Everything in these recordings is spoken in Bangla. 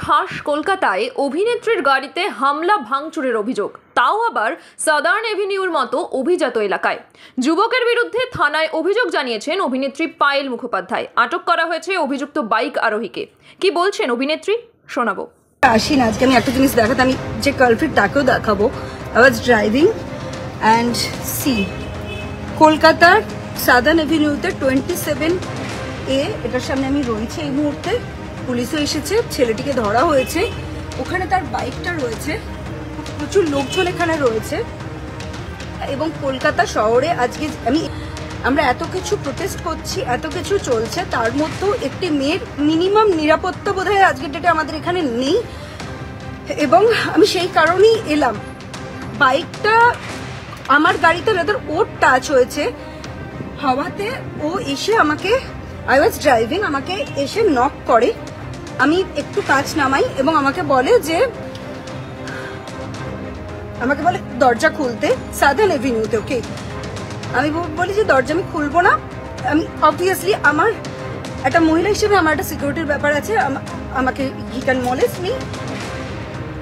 খাস কলকাতায় অভিনেত্রীর গাড়িতে হামলা ভাঙচুরের অভিযোগ, তাও আবার সাদার্ন এভিনিউর মতো অভিজাত এলাকায়। যুবকের বিরুদ্ধে থানায় অভিযোগ জানিয়েছেন অভিনেত্রী পায়েল মুখোপাধ্যায়। আটক করা হয়েছে অভিযুক্ত বাইক আরোহীকে। কি বলছেন অভিনেত্রী, শোনাবো। আসি না, আজকে আমি একটা জিনিস দেখাতে, আমি যে কালপ্রিট তাকেও দেখাবো। I was driving and see কলকাতার সাদার্ন এভিনিউতে 27A এটার সামনে আমি রয়েছি এই মুহূর্তে। পুলিশও এসেছে, ছেলেটিকে ধরা হয়েছে। ওখানে তার বাইকটা রয়েছে, প্রচুর লোকজন এখানে রয়েছে। এবং কলকাতা শহরে আজকে আমরা এত কিছু প্রোটেস্ট করছি, এত কিছু চলছে, তার মধ্যেও একটি মেয়ের মিনিমাম নিরাপত্তা বোধহয় আজকের ডেটে আমাদের এখানে নেই। এবং আমি সেই কারণেই এলাম। বাইকটা আমার গাড়িতে রাদার ওর টাচ হয়েছে হাওয়াতে। ও এসে আমাকে, আই ওয়াজ ড্রাইভিং, আমাকে এসে নক করে। আমি একটু কাঁচ নামাই এবং আমাকে বলে দরজা খুলতে সাদার্ন এভিনিউতে। ওকে, আমি বলি যে দরজা আমি খুলবো না। আমি অবভিয়াসলি আমার একটা মহিলা হিসেবে আমার একটা সিকিউরিটির ব্যাপার আছে, আমাকে হি ক্যান মলেস্ট মি।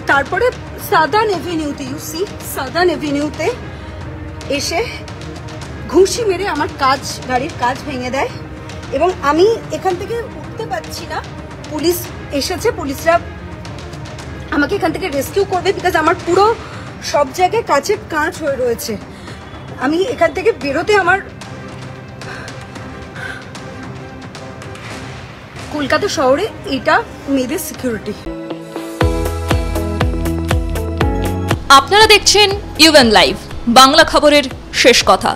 তারপরে সাদার্ন এভিনিউতে, সাদার্ন এভিনিউতে এসে ঘুষি মেরে আমার গাড়ির কাঁচ ভেঙে দেয় এবং আমি এখান থেকে উঠতে পারছি না। পুলিশ এসেছে, পুলিশরা আমাকে এখান থেকে রেস্কিউ করবে, বিকজ আমার পুরো সব জায়গায় কাঁচের কাঁচ হয়ে রয়েছে। আমি এখান থেকে বেরোতে আমার কলকাতা শহরে এটা মেয়েদের সিকিউরিটি। আপনারা দেখছেন ইউএন লাইভ, বাংলা খবরের শেষ কথা।